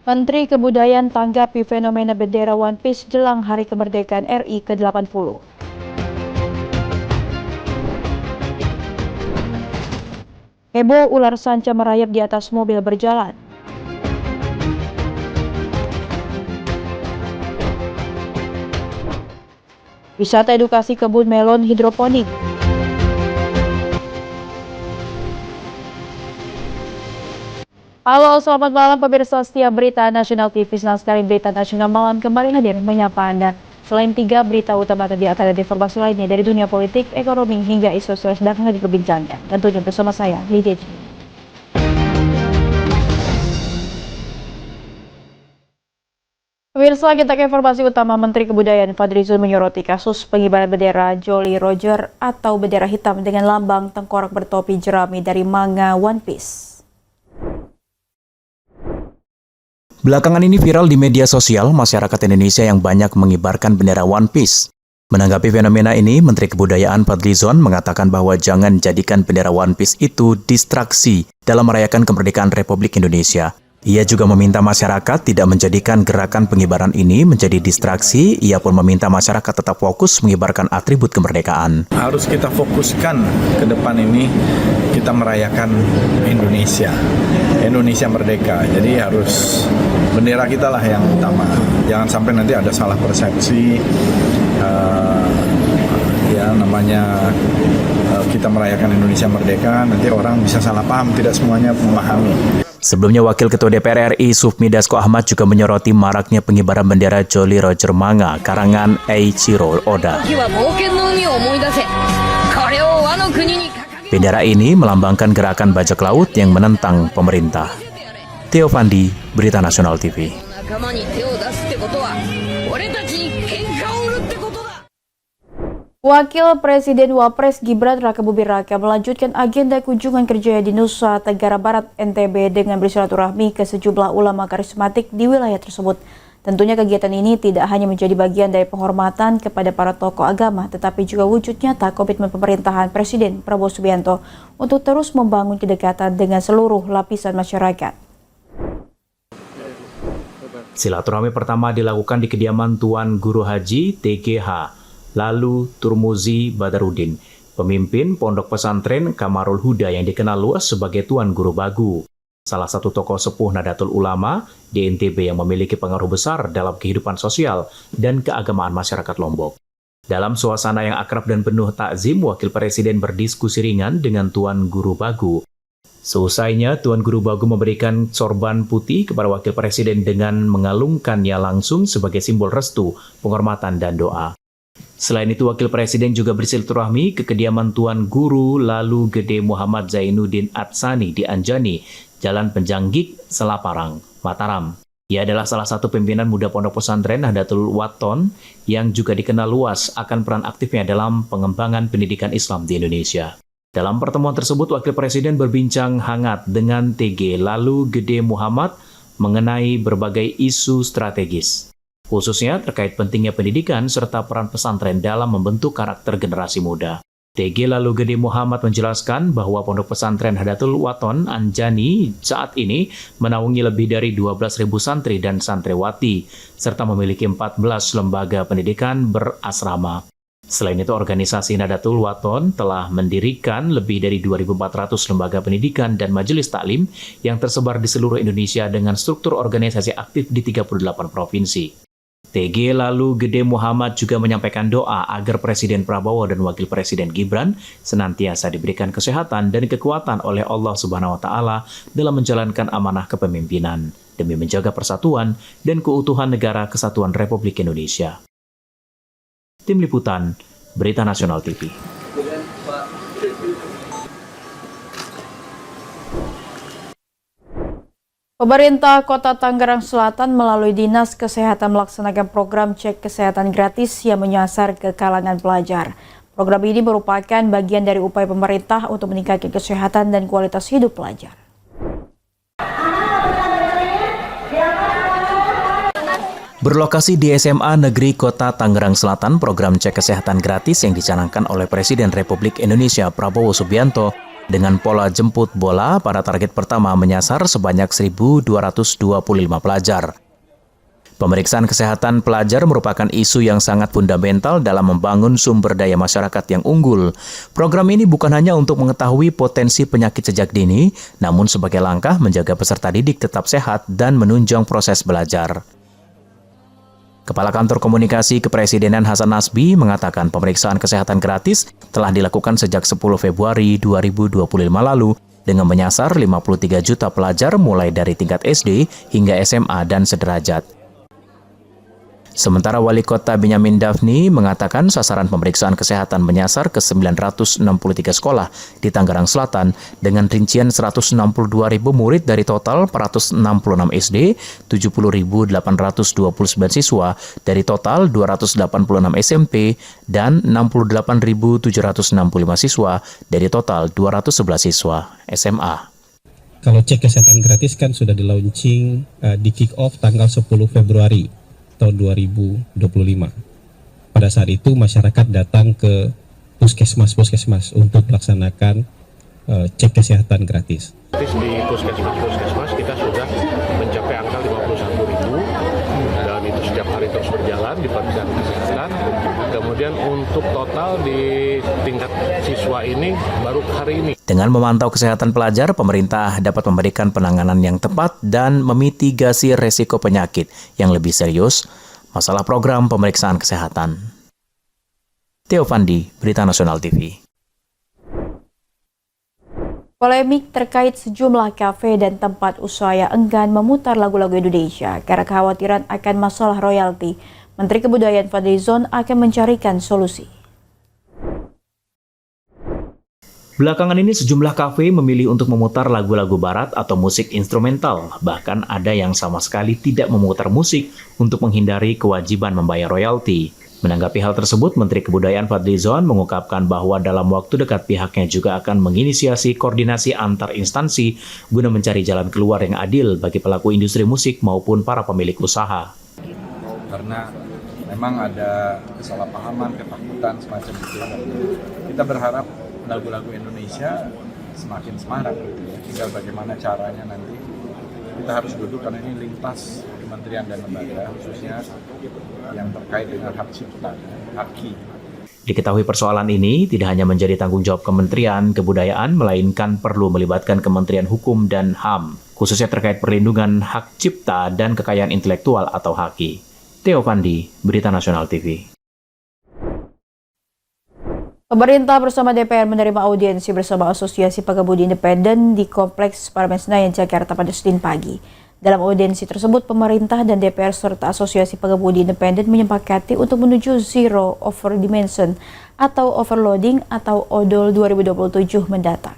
Menteri Kebudayaan tanggapi fenomena bendera One Piece jelang Hari Kemerdekaan RI ke-80. Heboh ular sanca merayap di atas mobil berjalan. Wisata edukasi kebun melon hidroponik. Halo, selamat malam pemirsa setia Berita Nasional TV. Senang sekali Berita Nasional Malam kembali hadir menyapa Anda. Selain 3 berita utama tadi, akan ada informasi lainnya dari dunia politik, ekonomi, hingga isu sosial sedang diperbincangkan. Tentunya bersama saya, Lydia Ji. Pemirsa, kita ke informasi utama. Menteri Kebudayaan Fadlizon menyoroti kasus pengibaran bendera Jolly Roger atau bendera hitam dengan lambang tengkorak bertopi jerami dari manga One Piece. Belakangan ini viral di media sosial masyarakat Indonesia yang banyak mengibarkan bendera One Piece. Menanggapi fenomena ini, Menteri Kebudayaan Fadlizon mengatakan bahwa jangan jadikan bendera One Piece itu distraksi dalam merayakan kemerdekaan Republik Indonesia. Ia juga meminta masyarakat tidak menjadikan gerakan pengibaran ini menjadi distraksi. Ia pun meminta masyarakat tetap fokus mengibarkan atribut kemerdekaan. Harus kita fokuskan ke depan ini, kita merayakan Indonesia merdeka. Jadi harus bendera kita lah yang utama. Jangan sampai nanti ada salah persepsi. Kita merayakan Indonesia merdeka, nanti orang bisa salah paham, tidak semuanya memahami. Sebelumnya, Wakil Ketua DPR RI Sufmi Dasko Ahmad juga menyoroti maraknya pengibaran bendera Jolly Roger manga karangan Eiichiro Oda. Bendera ini melambangkan gerakan bajak laut yang menentang pemerintah. Theo Fandi, Berita Nasional TV. Wakil Presiden Wapres Gibran Rakabuming Raka melanjutkan agenda kunjungan kerja di Nusa Tenggara Barat NTB dengan bersilaturahmi ke sejumlah ulama karismatik di wilayah tersebut. Tentunya kegiatan ini tidak hanya menjadi bagian dari penghormatan kepada para tokoh agama, tetapi juga wujud nyata komitmen pemerintahan Presiden Prabowo Subianto untuk terus membangun kedekatan dengan seluruh lapisan masyarakat. Silaturahmi pertama dilakukan di kediaman Tuan Guru Haji TGH Lalu Turmuzi Badarudin, pemimpin Pondok Pesantren Kamarul Huda yang dikenal luas sebagai Tuan Guru Bagu, salah satu tokoh sepuh Nahdlatul Ulama di NTB yang memiliki pengaruh besar dalam kehidupan sosial dan keagamaan masyarakat Lombok. Dalam suasana yang akrab dan penuh takzim, Wakil Presiden berdiskusi ringan dengan Tuan Guru Bagu. Seusainya, Tuan Guru Bagu memberikan sorban putih kepada Wakil Presiden dengan mengalungkannya langsung sebagai simbol restu, penghormatan, dan doa. Selain itu, Wakil Presiden juga bersilaturahmi ke kediaman Tuan Guru Lalu Gede Muhammad Zainuddin Atsani di Anjani, Jalan Penjanggik, Selaparang, Mataram. Ia adalah salah satu pimpinan muda Pondok Pesantren Nahdlatul Wathon yang juga dikenal luas akan peran aktifnya dalam pengembangan pendidikan Islam di Indonesia. Dalam pertemuan tersebut, Wakil Presiden berbincang hangat dengan TG Lalu Gede Muhammad mengenai berbagai isu strategis, khususnya terkait pentingnya pendidikan serta peran pesantren dalam membentuk karakter generasi muda. TG Lalu Gede Muhammad menjelaskan bahwa Pondok Pesantren Nahdlatul Wathon Anjani saat ini menaungi lebih dari 12.000 santri dan santriwati, serta memiliki 14 lembaga pendidikan berasrama. Selain itu, organisasi Nahdlatul Wathon telah mendirikan lebih dari 2.400 lembaga pendidikan dan majelis taklim yang tersebar di seluruh Indonesia dengan struktur organisasi aktif di 38 provinsi. TG Lalu Gede Muhammad juga menyampaikan doa agar Presiden Prabowo dan Wakil Presiden Gibran senantiasa diberikan kesehatan dan kekuatan oleh Allah Subhanahu wa Ta'ala dalam menjalankan amanah kepemimpinan demi menjaga persatuan dan keutuhan Negara Kesatuan Republik Indonesia. Tim Liputan, Berita Nasional TV. Pemerintah Kota Tangerang Selatan melalui Dinas Kesehatan melaksanakan program cek kesehatan gratis yang menyasar ke kalangan pelajar. Program ini merupakan bagian dari upaya pemerintah untuk meningkatkan kesehatan dan kualitas hidup pelajar. Berlokasi di SMA Negeri Kota Tangerang Selatan, program cek kesehatan gratis yang dicanangkan oleh Presiden Republik Indonesia Prabowo Subianto Dengan pola jemput bola, pada target pertama menyasar sebanyak 1.225 pelajar. Pemeriksaan kesehatan pelajar merupakan isu yang sangat fundamental dalam membangun sumber daya masyarakat yang unggul. Program ini bukan hanya untuk mengetahui potensi penyakit sejak dini, namun sebagai langkah menjaga peserta didik tetap sehat dan menunjang proses belajar. Kepala Kantor Komunikasi Kepresidenan Hasan Nasbi mengatakan pemeriksaan kesehatan gratis telah dilakukan sejak 10 Februari 2025 lalu dengan menyasar 53 juta pelajar mulai dari tingkat SD hingga SMA dan sederajat. Sementara Wali Kota Benyamin Daphni mengatakan sasaran pemeriksaan kesehatan menyasar ke 963 sekolah di Tangerang Selatan dengan rincian 162.000 murid dari total 466 SD, 70.829 siswa dari total 286 SMP, dan 68.765 siswa dari total 211 siswa SMA. Kalau cek kesehatan gratis kan sudah di-launching, di kick-off tanggal 10 Februari tahun 2025. Pada saat itu masyarakat datang ke puskesmas untuk melaksanakan cek kesehatan gratis. Di puskesmas kita sudah mencapai angka 51.000 dan itu setiap hari terus berjalan di pemeriksaan kesehatan. Kemudian untuk total di tingkat siswa ini baru hari ini. Dengan memantau kesehatan pelajar, pemerintah dapat memberikan penanganan yang tepat dan memitigasi resiko penyakit yang lebih serius, masalah program pemeriksaan kesehatan. Theo Fandi, Berita Nasional TV. Polemik terkait sejumlah kafe dan tempat usaha yang enggan memutar lagu-lagu Indonesia karena kekhawatiran akan masalah royalti. Menteri Kebudayaan Fadlizon akan mencarikan solusi. Belakangan ini sejumlah kafe memilih untuk memutar lagu-lagu barat atau musik instrumental. Bahkan ada yang sama sekali tidak memutar musik untuk menghindari kewajiban membayar royalti. Menanggapi hal tersebut, Menteri Kebudayaan Fadlizon mengungkapkan bahwa dalam waktu dekat pihaknya juga akan menginisiasi koordinasi antar instansi guna mencari jalan keluar yang adil bagi pelaku industri musik maupun para pemilik usaha. Karena memang ada kesalahpahaman, ketakutan semacam itu. Kita berharap lagu-lagu Indonesia semakin semarak gitu ya. Tinggal bagaimana caranya nanti kita harus duduk karena ini lintas kementerian dan lembaga khususnya yang terkait dengan hak cipta, HAKI. Diketahui persoalan ini tidak hanya menjadi tanggung jawab Kementerian Kebudayaan, melainkan perlu melibatkan Kementerian Hukum dan HAM, khususnya terkait perlindungan hak cipta dan kekayaan intelektual atau HAKI. Theo Fandi, Berita Nasional TV. Pemerintah bersama DPR menerima audiensi bersama Asosiasi Pengemudi Independen di Kompleks Parlemen Senayan, Jakarta pada Senin pagi. Dalam audiensi tersebut, pemerintah dan DPR serta Asosiasi Pengemudi Independen menyepakati untuk menuju Zero Over Dimension atau Overloading atau ODOL 2027 mendatang.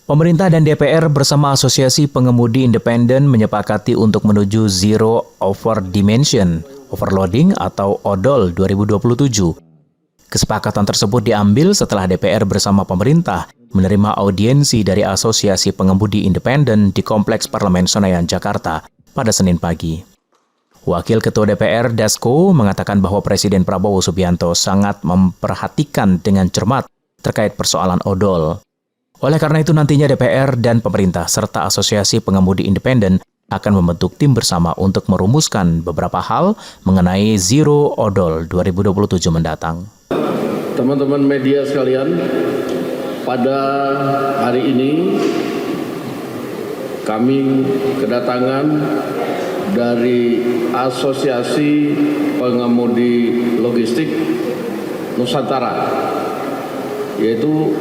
Pemerintah dan DPR bersama Asosiasi Pengemudi Independen menyepakati untuk menuju Zero Over Dimension, Overloading atau ODOL 2027. Kesepakatan tersebut diambil setelah DPR bersama pemerintah menerima audiensi dari Asosiasi Pengemudi Independen di Kompleks Parlemen Senayan, Jakarta pada Senin pagi. Wakil Ketua DPR Dasko mengatakan bahwa Presiden Prabowo Subianto sangat memperhatikan dengan cermat terkait persoalan ODOL. Oleh karena itu nantinya DPR dan pemerintah serta Asosiasi Pengemudi Independen akan membentuk tim bersama untuk merumuskan beberapa hal mengenai Zero ODOL 2027 mendatang. Teman-teman media sekalian, pada hari ini kami kedatangan dari Asosiasi Pengemudi Logistik Nusantara, yaitu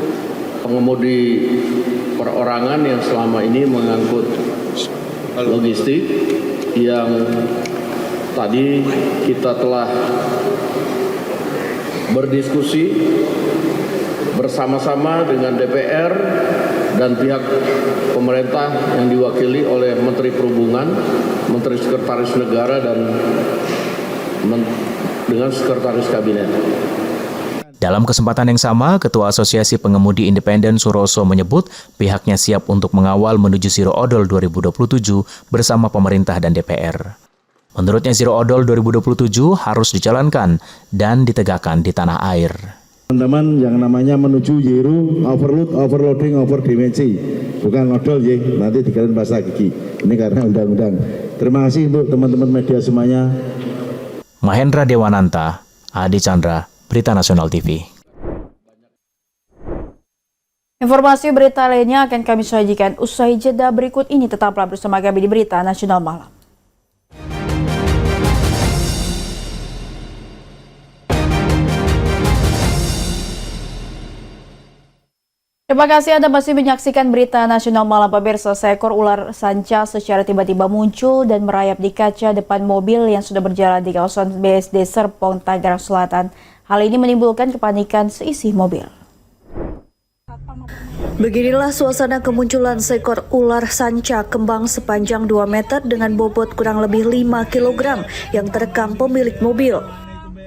pengemudi perorangan yang selama ini mengangkut logistik yang tadi kita telah berdiskusi bersama-sama dengan DPR dan pihak pemerintah yang diwakili oleh Menteri Perhubungan, Menteri Sekretaris Negara dan dengan Sekretaris Kabinet. Dalam kesempatan yang sama, Ketua Asosiasi Pengemudi Independen Suroso menyebut pihaknya siap untuk mengawal menuju Zero ODOL 2027 bersama pemerintah dan DPR. Menurutnya Zero ODOL 2027 harus dijalankan dan ditegakkan di tanah air. Teman-teman yang namanya menuju Yeru, overload, overloading, overdimensi. Bukan nodol ya, nanti dikalian bahasa gigi. Ini karena undang-undang. Terima kasih untuk teman-teman media semuanya. Mahendra Dewananta, Adi Chandra, Berita Nasional TV. Informasi berita lainnya akan kami sajikan usai jeda berikut ini. Tetaplah bersama kami di Berita Nasional Malam. Terima kasih Anda masih menyaksikan Berita Nasional Malam pemirsa. Seekor ular sanca secara tiba-tiba muncul dan merayap di kaca depan mobil yang sudah berjalan di kawasan BSD Serpong, Tangerang Selatan. Hal ini menimbulkan kepanikan seisi mobil. Beginilah suasana kemunculan seekor ular sanca kembang sepanjang 2 meter dengan bobot kurang lebih 5 kg yang terekam pemilik mobil.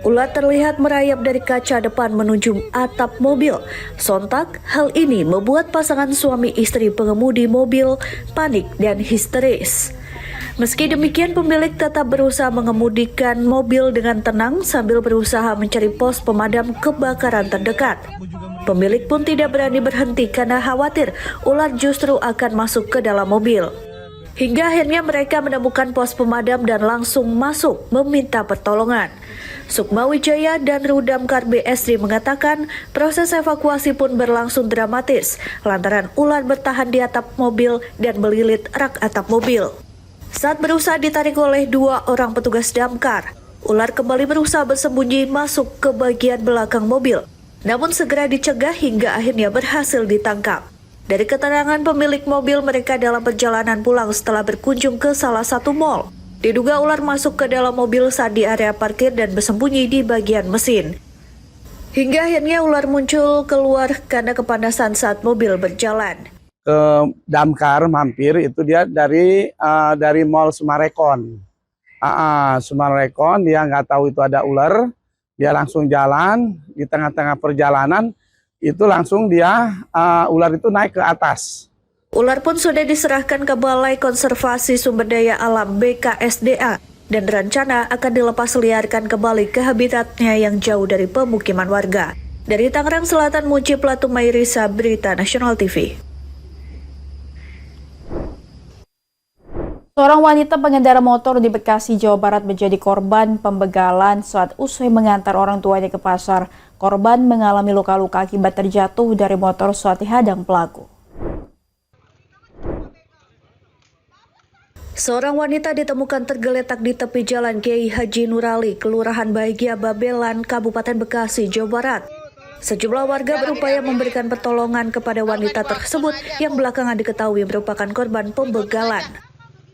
Ular terlihat merayap dari kaca depan menuju atap mobil. Sontak, hal ini membuat pasangan suami istri pengemudi mobil panik dan histeris. Meski demikian, pemilik tetap berusaha mengemudikan mobil dengan tenang sambil berusaha mencari pos pemadam kebakaran terdekat. Pemilik pun tidak berani berhenti karena khawatir ular justru akan masuk ke dalam mobil. Hingga akhirnya mereka menemukan pos pemadam dan langsung masuk meminta pertolongan. Sukma Wijaya dan Rudamkar BSD mengatakan proses evakuasi pun berlangsung dramatis lantaran ular bertahan di atap mobil dan melilit rak atap mobil. Saat berusaha ditarik oleh 2 orang petugas damkar, ular kembali berusaha bersembunyi masuk ke bagian belakang mobil, namun segera dicegah hingga akhirnya berhasil ditangkap. Dari keterangan pemilik mobil, mereka dalam perjalanan pulang setelah berkunjung ke salah satu mal. Diduga ular masuk ke dalam mobil saat di area parkir dan bersembunyi di bagian mesin. Hingga akhirnya ular muncul keluar karena kepanasan saat mobil berjalan. Ke damkar mampir itu dia dari Mall Sumarekon. Sumarekon dia nggak tahu itu ada ular, dia langsung jalan di tengah-tengah perjalanan itu langsung dia ular itu naik ke atas. Ular pun sudah diserahkan ke Balai Konservasi Sumber Daya Alam BKSDA dan rencana akan dilepas liarkan kembali ke habitatnya yang jauh dari pemukiman warga. Dari Tangerang Selatan, Muji Platumairisa, Berita Nasional TV. Seorang wanita pengendara motor di Bekasi, Jawa Barat menjadi korban pembegalan saat usai mengantar orang tuanya ke pasar. Korban mengalami luka-luka akibat terjatuh dari motor saat dihadang pelaku. Seorang wanita ditemukan tergeletak di tepi jalan Kiai Haji Nurali, Kelurahan Bahagia Babelan, Kabupaten Bekasi, Jawa Barat. Sejumlah warga berupaya memberikan pertolongan kepada wanita tersebut yang belakangan diketahui merupakan korban pembegalan.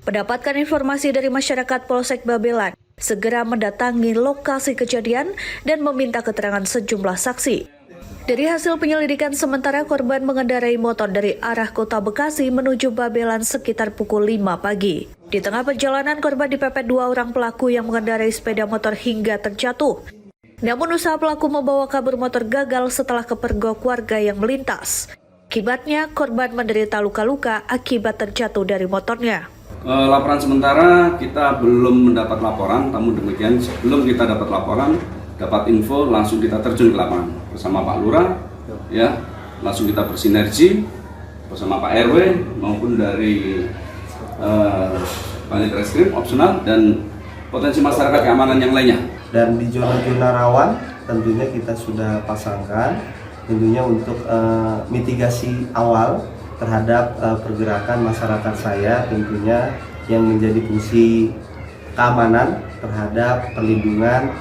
Mendapatkan informasi dari masyarakat Polsek Babelan, segera mendatangi lokasi kejadian dan meminta keterangan sejumlah saksi. Dari hasil penyelidikan sementara, korban mengendarai motor dari arah kota Bekasi menuju Babelan sekitar pukul 5 pagi. Di tengah perjalanan, korban dipepet 2 orang pelaku yang mengendarai sepeda motor hingga terjatuh. Namun usaha pelaku membawa kabur motor gagal setelah kepergok warga yang melintas. Akibatnya, korban menderita luka-luka akibat terjatuh dari motornya. Laporan sementara kita belum mendapat laporan, namun demikian sebelum kita dapat laporan, dapat info langsung kita terjun ke lapangan bersama Pak Lurah, ya langsung kita bersinergi bersama Pak RW maupun dari Panit Reskrim opsional dan potensi masyarakat keamanan yang lainnya. Dan di zona-zona rawan tentunya kita sudah pasangkan tentunya untuk mitigasi awal terhadap pergerakan masyarakat saya tentunya yang menjadi fungsi keamanan terhadap perlindungan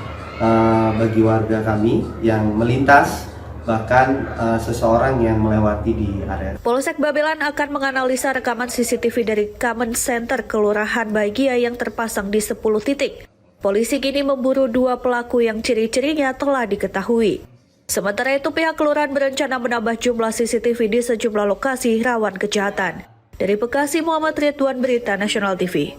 bagi warga kami yang melintas, bahkan seseorang yang melewati di area. Polsek Babelan akan menganalisa rekaman CCTV dari Common Center Kelurahan Bahagia yang terpasang di 10 titik. Polisi kini memburu 2 pelaku yang ciri-cirinya telah diketahui. Sementara itu, pihak kelurahan berencana menambah jumlah CCTV di sejumlah lokasi rawan kejahatan. Dari Bekasi, Muhammad Ridwan, Berita Nasional TV.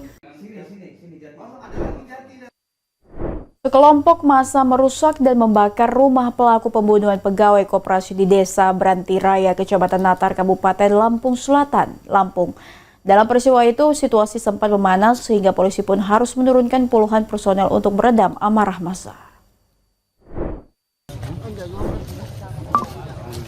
Sekelompok massa merusak dan membakar rumah pelaku pembunuhan pegawai koperasi di Desa Branti Raya, Kecamatan Natar, Kabupaten Lampung Selatan, Lampung. Dalam peristiwa itu, situasi sempat memanas sehingga polisi pun harus menurunkan puluhan personel untuk meredam amarah massa.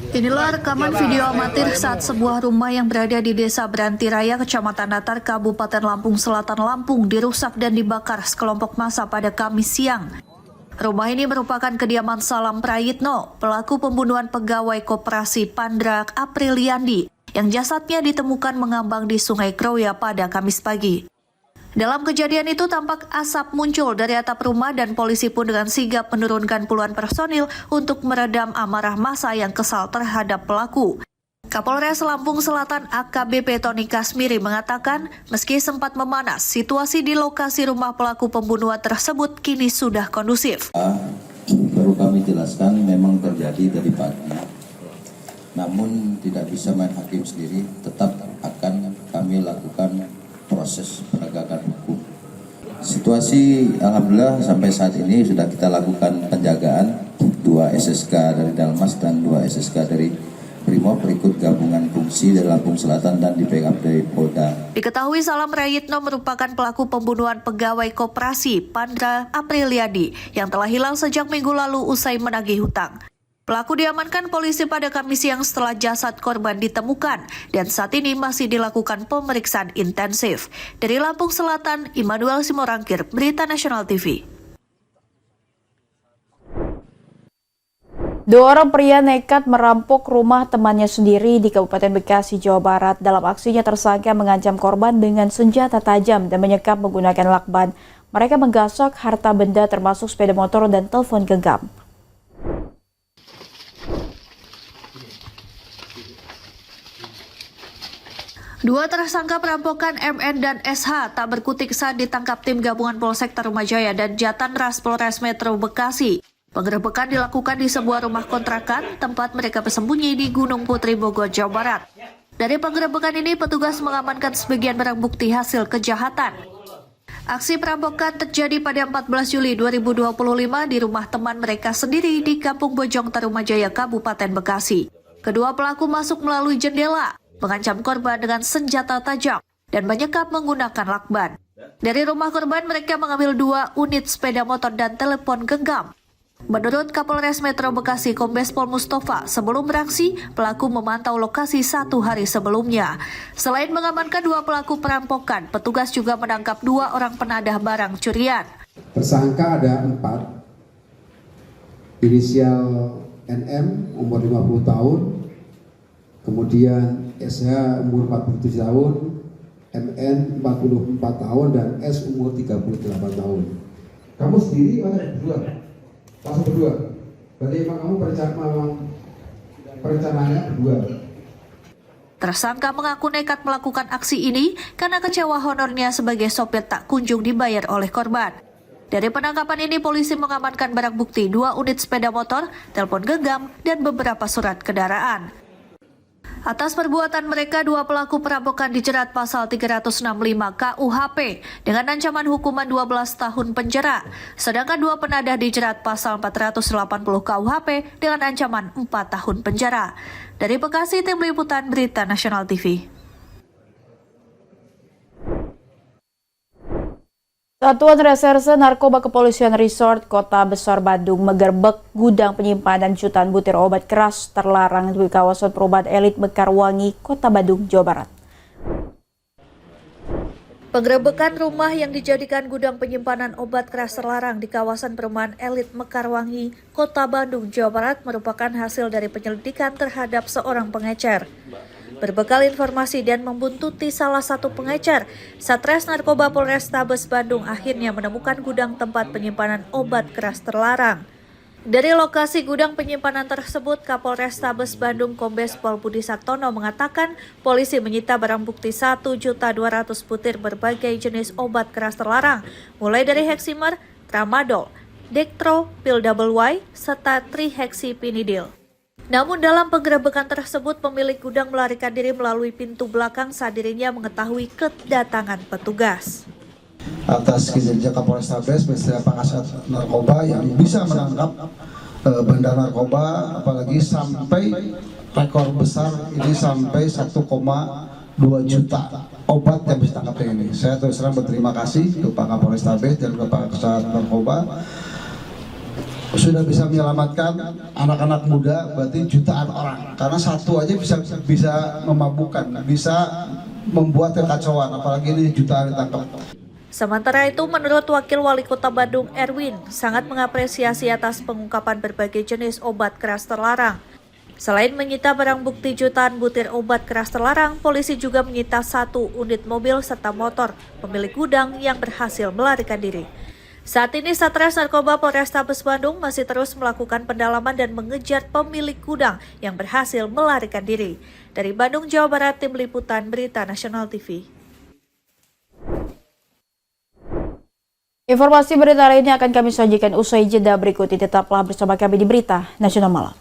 Inilah rekaman video amatir saat sebuah rumah yang berada di Desa Beranti Raya, Kecamatan Datar, Kabupaten Lampung Selatan, Lampung dirusak dan dibakar sekelompok massa pada Kamis siang. Rumah ini merupakan kediaman Salam Prayitno, pelaku pembunuhan pegawai koperasi Pandra Apriliandi, yang jasadnya ditemukan mengambang di Sungai Kroya pada Kamis pagi. Dalam kejadian itu tampak asap muncul dari atap rumah dan polisi pun dengan sigap menurunkan puluhan personil untuk meredam amarah massa yang kesal terhadap pelaku. Kapolres Lampung Selatan AKBP Tony Kasmiri mengatakan meski sempat memanas, situasi di lokasi rumah pelaku pembunuhan tersebut kini sudah kondusif. Baru kami jelaskan memang terjadi dari pagi, namun tidak bisa main hakim sendiri, tetap akan kami lakukan proses penegakan hukum. Situasi alhamdulillah sampai saat ini sudah kita lakukan penjagaan, 2 SSK dari Dalmas dan 2 SSK dari Brimob berikut gabungan fungsi dari Lampung Selatan dan di backup dari Polda. Diketahui Salam Prayitno merupakan pelaku pembunuhan pegawai koperasi Pandra Apriliadi yang telah hilang sejak minggu lalu usai menagih hutang. Pelaku diamankan polisi pada Kamis siang setelah jasad korban ditemukan dan saat ini masih dilakukan pemeriksaan intensif. Dari Lampung Selatan, Immanuel Simorangkir, Berita Nasional TV. 2 orang pria nekat merampok rumah temannya sendiri di Kabupaten Bekasi, Jawa Barat. Dalam aksinya tersangka mengancam korban dengan senjata tajam dan menyekap menggunakan lakban. Mereka menggasak harta benda termasuk sepeda motor dan telepon genggam. Dua tersangka perampokan MN dan SH tak berkutik saat ditangkap tim gabungan Polsek Tarumajaya dan Jatanras Polres Metro Bekasi. Penggerebekan dilakukan di sebuah rumah kontrakan tempat mereka bersembunyi di Gunung Putri, Bogor, Jawa Barat. Dari penggerebekan ini, petugas mengamankan sebagian barang bukti hasil kejahatan. Aksi perampokan terjadi pada 14 Juli 2025 di rumah teman mereka sendiri di Kampung Bojong, Tarumajaya, Kabupaten Bekasi. Kedua pelaku masuk melalui jendela, mengancam korban dengan senjata tajam dan menyekap menggunakan lakban. Dari rumah korban mereka mengambil 2 unit sepeda motor dan telepon genggam. Menurut Kapolres Metro Bekasi Kombes Pol Mustafa, sebelum beraksi, pelaku memantau lokasi 1 hari sebelumnya. Selain mengamankan 2 pelaku perampokan, petugas juga menangkap 2 orang penadah barang curian. Tersangka ada 4, inisial NM umur 50 tahun, kemudian SH umur 47 tahun, MN 44 tahun, dan S umur 38 tahun. Kamu sendiri mana berdua? Langsung berdua? Berarti emang kamu perencanaannya berdua? Tersangka mengaku nekat melakukan aksi ini karena kecewa honornya sebagai sopir tak kunjung dibayar oleh korban. Dari penangkapan ini, polisi mengamankan barang bukti 2 unit sepeda motor, telepon genggam, dan beberapa surat kendaraan. Atas perbuatan mereka, 2 pelaku perampokan dijerat pasal 365 KUHP dengan ancaman hukuman 12 tahun penjara. Sedangkan 2 penadah dijerat pasal 480 KUHP dengan ancaman 4 tahun penjara. Dari Bekasi, Tim Liputan Berita Nasional TV. Satuan Reserse Narkoba Kepolisian Resort Kota Besar Bandung menggerebek gudang penyimpanan jutaan butir obat keras terlarang di kawasan perumahan elit Mekarwangi, Kota Bandung, Jawa Barat. Penggerebekan rumah yang dijadikan gudang penyimpanan obat keras terlarang di kawasan perumahan elit Mekarwangi, Kota Bandung, Jawa Barat merupakan hasil dari penyelidikan terhadap seorang pengecer. Berbekal informasi dan membuntuti salah satu pengecer, Satres Narkoba Polrestabes Bandung akhirnya menemukan gudang tempat penyimpanan obat keras terlarang. Dari lokasi gudang penyimpanan tersebut, Kapolrestabes Bandung Kombes Pol Budi Sartono mengatakan polisi menyita barang bukti 1.200.000 butir berbagai jenis obat keras terlarang, mulai dari Heximer, Tramadol, Dextro, Pil Double Y, serta Trihexyphenidyl. Namun dalam penggerebekan tersebut, pemilik gudang melarikan diri melalui pintu belakang saat dirinya mengetahui kedatangan petugas. Atas kinerja Kapolrestabes beserta Pangkasat Narkoba yang bisa menangkap bandar narkoba, apalagi sampai rekor besar ini sampai 1,2 juta obat yang bisa ditangkap ini. Saya terus terang berterima kasih kepada Kapolrestabes dan kepada Pangkasat Narkoba sudah bisa menyelamatkan anak-anak muda, berarti jutaan orang. Karena satu aja bisa memabukkan, bisa membuat kekacauan, apalagi ini jutaan ditangkap. Sementara itu, menurut Wakil Wali Kota Bandung Erwin, sangat mengapresiasi atas pengungkapan berbagai jenis obat keras terlarang. Selain menyita barang bukti jutaan butir obat keras terlarang, polisi juga menyita 1 unit mobil serta motor pemilik gudang yang berhasil melarikan diri. Saat ini Satres Narkoba Polrestabes Bandung masih terus melakukan pendalaman dan mengejar pemilik gudang yang berhasil melarikan diri. Dari Bandung, Jawa Barat, Tim Liputan Berita Nasional TV. Informasi berita hari ini akan kami sajikan usai jeda berikut ini. Tetaplah bersama kami di Berita Nasional Malam.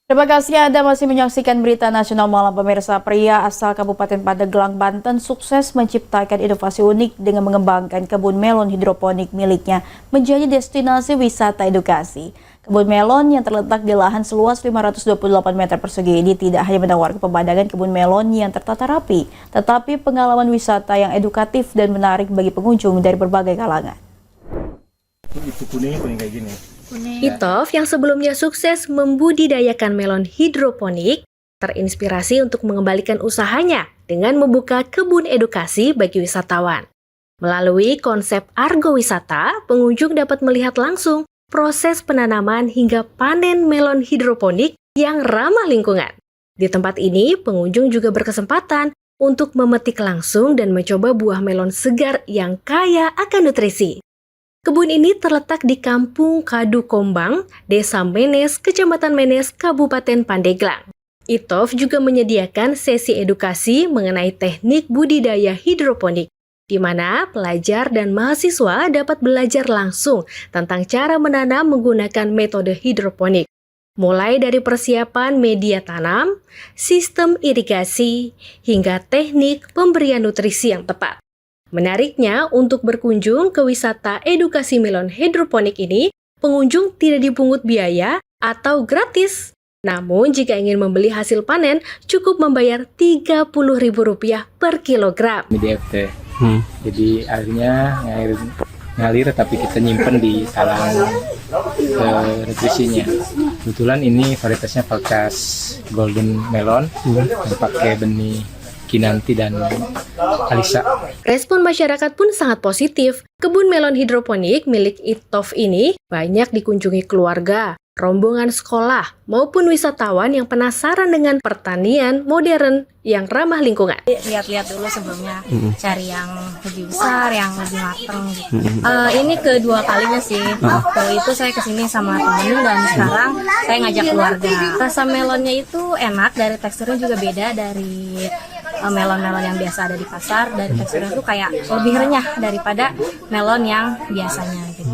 Terima kasih Anda masih menyaksikan Berita Nasional Malam. Pemirsa, pria asal Kabupaten Pandeglang, Banten sukses menciptakan inovasi unik dengan mengembangkan kebun melon hidroponik miliknya menjadi destinasi wisata edukasi. Kebun melon yang terletak di lahan seluas 528 meter persegi ini tidak hanya menawarkan pemandangan kebun melon yang tertata rapi, tetapi pengalaman wisata yang edukatif dan menarik bagi pengunjung dari berbagai kalangan. Itu kuning kayak gini. Itof yang sebelumnya sukses membudidayakan melon hidroponik terinspirasi untuk mengembalikan usahanya dengan membuka kebun edukasi bagi wisatawan. Melalui konsep Argo Wisata, pengunjung dapat melihat langsung proses penanaman hingga panen melon hidroponik yang ramah lingkungan. Di tempat ini, pengunjung juga berkesempatan untuk memetik langsung dan mencoba buah melon segar yang kaya akan nutrisi. Kebun ini terletak di Kampung Kadu Kombang, Desa Menes, Kecamatan Menes, Kabupaten Pandeglang. Itof juga menyediakan sesi edukasi mengenai teknik budidaya hidroponik, di mana pelajar dan mahasiswa dapat belajar langsung tentang cara menanam menggunakan metode hidroponik, mulai dari persiapan media tanam, sistem irigasi, hingga teknik pemberian nutrisi yang tepat. Menariknya, untuk berkunjung ke wisata edukasi melon hidroponik ini, pengunjung tidak dipungut biaya atau gratis. Namun, jika ingin membeli hasil panen, cukup membayar Rp30.000 per kilogram. DFT. Jadi airnya ngalir tapi kita nyimpen di talang nutrisinya. Kebetulan ini varietasnya Valkas Golden Melon yang pakai benih Kinanti dan Alisa. Respon masyarakat pun sangat positif. Kebun melon hidroponik milik Itof ini banyak dikunjungi keluarga, rombongan sekolah, maupun wisatawan yang penasaran dengan pertanian modern yang ramah lingkungan. Lihat-lihat dulu sebelumnya, cari yang lebih besar, yang lebih matang. Ini kedua kalinya sih. Waktu itu saya kesini sama temen dan sekarang saya ngajak keluarga. Rasa melonnya itu enak, dari teksturnya juga beda dari melon-melon yang biasa ada di pasar. Dari teksturnya tuh kayak lebih renyah daripada melon yang biasanya gitu.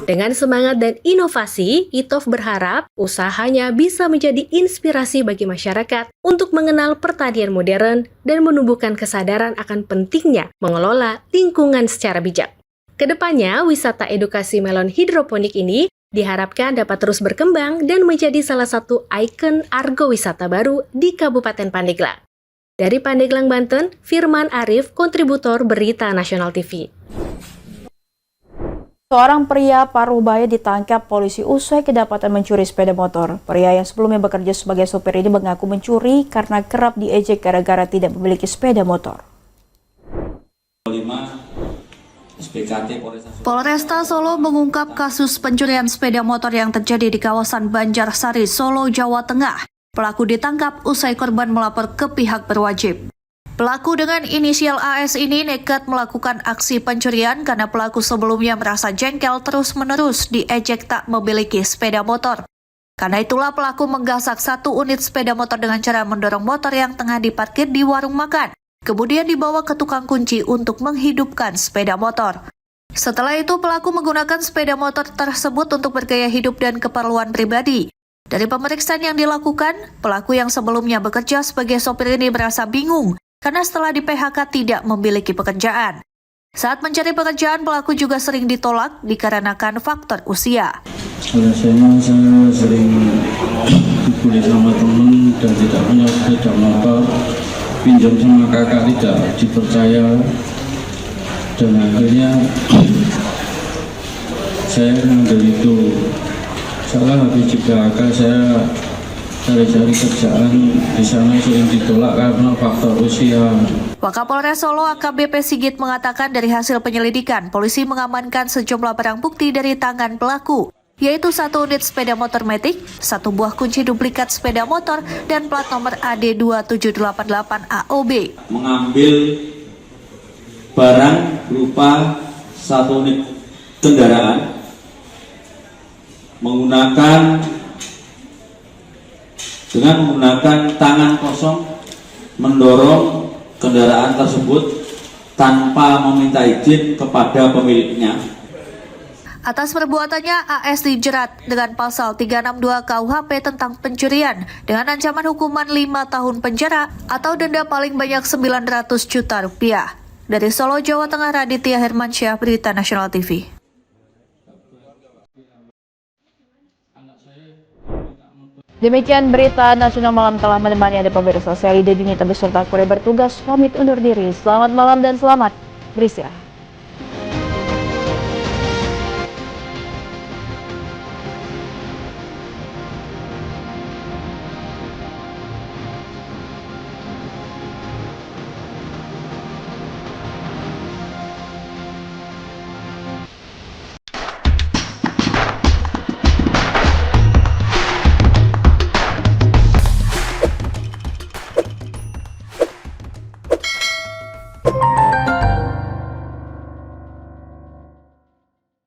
Dengan semangat dan inovasi, Itof berharap usahanya bisa menjadi inspirasi bagi masyarakat untuk mengenal pertanian modern dan menumbuhkan kesadaran akan pentingnya mengelola lingkungan secara bijak. Kedepannya, wisata edukasi melon hidroponik ini diharapkan dapat terus berkembang dan menjadi salah satu ikon Argo Wisata baru di Kabupaten Pandeglang. Dari Pandeglang, Banten, Firman Arif, kontributor Berita Nasional TV. Seorang pria Parubaya ditangkap polisi usai kedapatan mencuri sepeda motor. Pria yang sebelumnya bekerja sebagai sopir ini mengaku mencuri karena kerap diejek gara-gara tidak memiliki sepeda motor. Polresta Solo mengungkap kasus pencurian sepeda motor yang terjadi di kawasan Banjarsari, Solo, Jawa Tengah. Pelaku ditangkap usai korban melapor ke pihak berwajib. Pelaku dengan inisial AS ini nekat melakukan aksi pencurian karena pelaku sebelumnya merasa jengkel terus-menerus diejek tak memiliki sepeda motor. Karena itulah pelaku menggasak 1 unit sepeda motor dengan cara mendorong motor yang tengah diparkir di warung makan. Kemudian dibawa ke tukang kunci untuk menghidupkan sepeda motor. Setelah itu pelaku menggunakan sepeda motor tersebut untuk bergaya hidup dan keperluan pribadi. Dari pemeriksaan yang dilakukan, pelaku yang sebelumnya bekerja sebagai sopir ini merasa bingung karena setelah di PHK tidak memiliki pekerjaan. Saat mencari pekerjaan, pelaku juga sering ditolak dikarenakan faktor usia. Oleh saya sering dibully sama teman dan tidak punya sepeda motor. pinjam sama kakak tidak dipercaya, dan akhirnya saya ngambil itu. Salah habis di belakang saya cari-cari kerjaan di sana sering ditolak karena faktor usia. Wakapolres Solo AKBP Sigit mengatakan dari hasil penyelidikan, polisi mengamankan sejumlah barang bukti dari tangan pelaku, yaitu 1 unit sepeda motor Matic, 1 buah kunci duplikat sepeda motor, dan plat nomor AD2788 AOB. Mengambil barang berupa 1 unit kendaraan dengan menggunakan tangan kosong mendorong kendaraan tersebut tanpa meminta izin kepada pemiliknya. Atas perbuatannya, AS dijerat dengan pasal 362 KUHP tentang pencurian dengan ancaman hukuman 5 tahun penjara atau denda paling banyak 900 juta rupiah. Dari Solo, Jawa Tengah, Raditya Hermansyah, Berita Nasional TV. Demikian Berita Nasional Malam telah menemani Anda pemirsa. Saya Ida Dinita beserta kru bertugas pamit undur diri. Selamat malam dan selamat beristirahat.